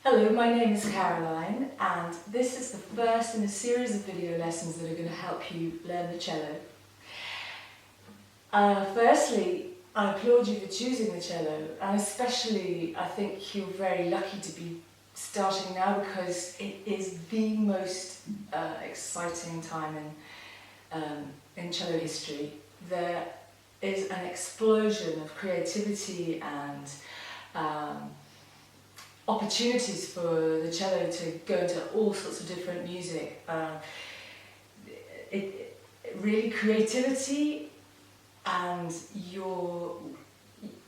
Hello, my name is Caroline, and this is the first in a series of video lessons that are going to help you learn the cello. Firstly, I applaud you for choosing the cello, and especially I think you're very lucky to be starting now because it is the most exciting time in cello history. There is an explosion of creativity and opportunities for the cello to go into all sorts of different music. Really creativity and your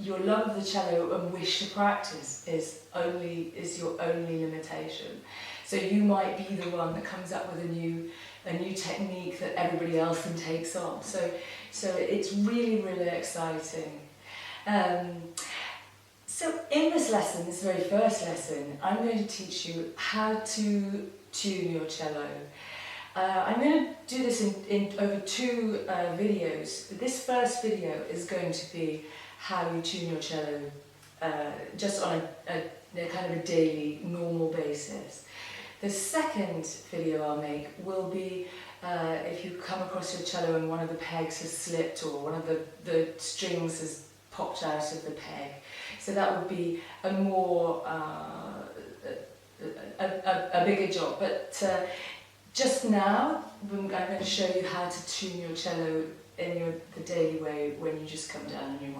love of the cello and wish to practice is your only limitation. So you might be the one that comes up with a new technique that everybody else then takes on. So it's really exciting. So in this lesson, this very first lesson, I'm going to teach you how to tune your cello. I'm going to do this in over two videos. This first video is going to be how you tune your cello just on a kind of a daily, normal basis. The second video I'll make will be if you come across your cello and one of the pegs has slipped or one of the strings has popped out of the peg. So that would be a more a bigger job. But just now, I'm going to show you how to tune your cello in the daily way when you just come down and you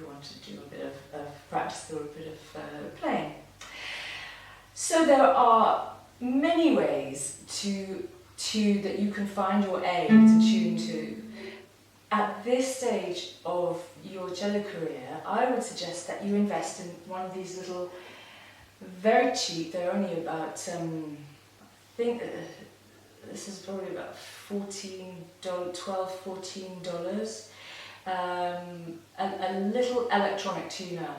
want to do a bit of practice or a bit of playing. So there are many ways that you can find your A to tune to. At this stage of your cello career, I would suggest that you invest in one of these little, very cheap, they're only about, I think this is probably about $14, a little electronic tuner.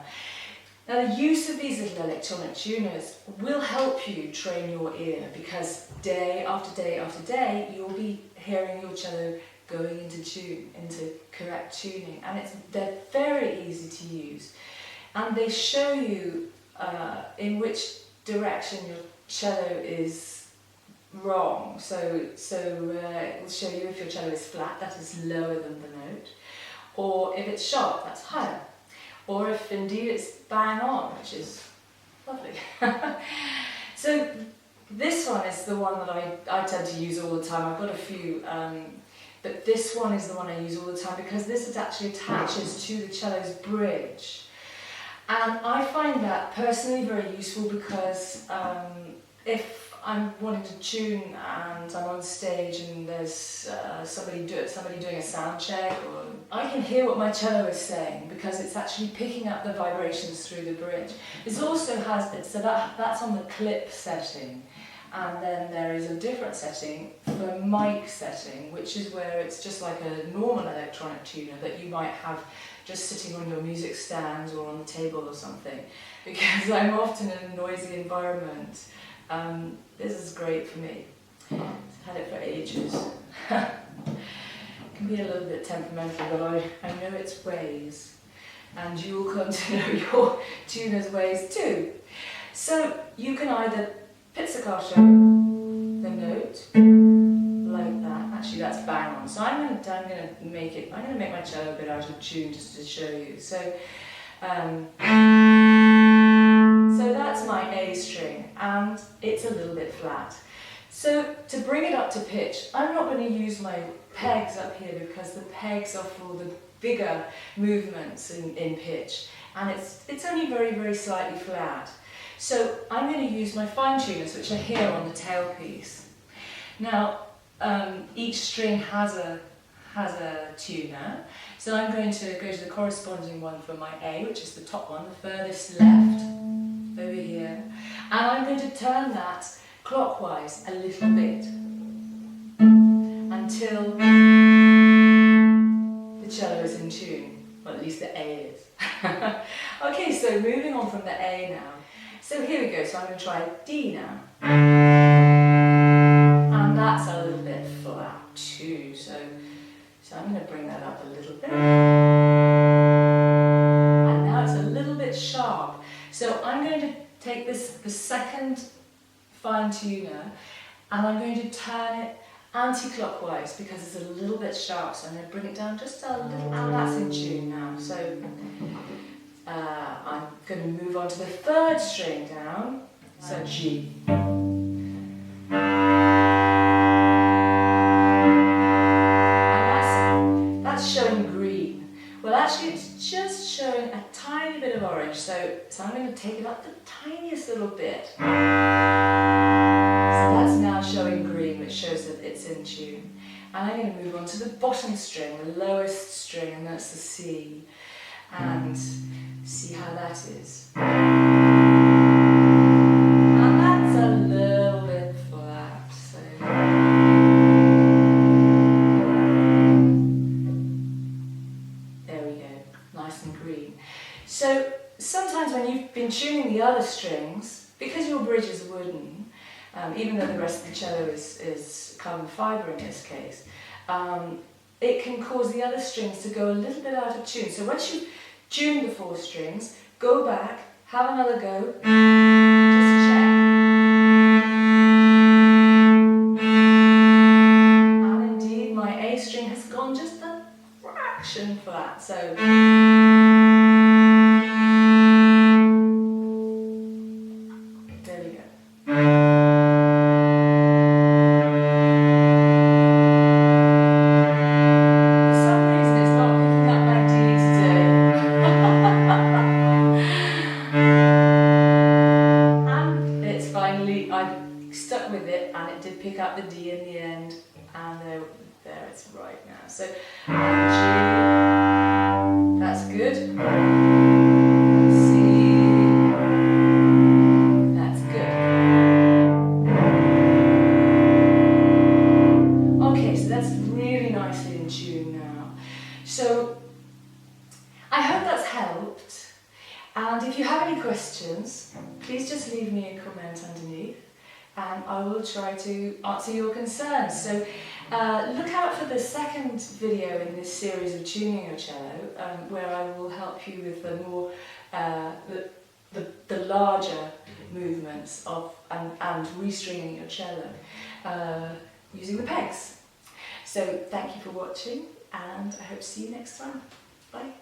Now the use of these little electronic tuners will help you train your ear because day after day after day you'll be hearing your cello going into tune, into correct tuning, and they're very easy to use, and they show you in which direction your cello is wrong. So it will show you if your cello is flat, that is lower than the note, or if it's sharp, that's higher, or if indeed it's bang on, which is lovely. So this one is the one that I tend to use all the time. I've got a few. But this one is the one I use all the time because this actually attaches to the cello's bridge. And I find that personally very useful because if I'm wanting to tune and I'm on stage and there's somebody doing a sound check, or I can hear what my cello is saying because it's actually picking up the vibrations through the bridge. It also has, so that's on the clip setting. And then there is a different setting for mic setting, which is where it's just like a normal electronic tuner that you might have just sitting on your music stand or on the table or something. Because I'm often in a noisy environment, this is great for me. I've had it for ages. It can be a little bit temperamental, but I know its ways. And you'll come to know your tuner's ways too. So you can either pizzicato the note like that. Actually, that's bang on. So I'm going to make my cello a bit out of tune just to show you. So that's my A string, and it's a little bit flat. So to bring it up to pitch, I'm not going to use my pegs up here because the pegs are for the bigger movements in pitch, and it's only very slightly flat. So I'm going to use my fine tuners, which are here on the tailpiece. Now, each string has a tuner, so I'm going to go to the corresponding one for my A, which is the top one, the furthest left, over here, and I'm going to turn that clockwise a little bit until the cello is in tune, well, at least the A is. Okay, so moving on from the A now. So here we go, so I'm going to try D now. And that's a little bit flat too, so I'm going to bring that up a little bit. And now it's a little bit sharp. So I'm going to take the second fine tuner, and I'm going to turn it anti-clockwise because it's a little bit sharp, so I'm going to bring it down just a little, and that's in tune now. So I'm going to move on to the third string down, so G. And that's showing green. Well, actually it's just showing a tiny bit of orange, so I'm going to take it up the tiniest little bit. So that's now showing green, which shows that it's in tune. And I'm going to move on to the bottom string, the lowest string, and that's the C. And see how that is. And that's a little bit flat, so. There we go, nice and green. So sometimes when you've been tuning the other strings, because your bridge is wooden, even though the rest of the cello is carbon fibre in this case, it can cause the other strings to go a little bit out of tune. So once you've tuned the 4 strings, go back, have another go, just check. And indeed my A string has gone just a fraction flat, so. There we go. I stuck with it, and it did pick up the D in the end, and there it's right now. So G, that's good. C, that's good. Okay, so that's really nicely in tune now. So I hope that's helped, and if you have any questions, please just leave me a comment underneath, and I will try to answer your concerns. So look out for the second video in this series of tuning your cello, where I will help you with the more the larger movements of and restringing your cello using the pegs. So thank you for watching, and I hope to see you next time. Bye.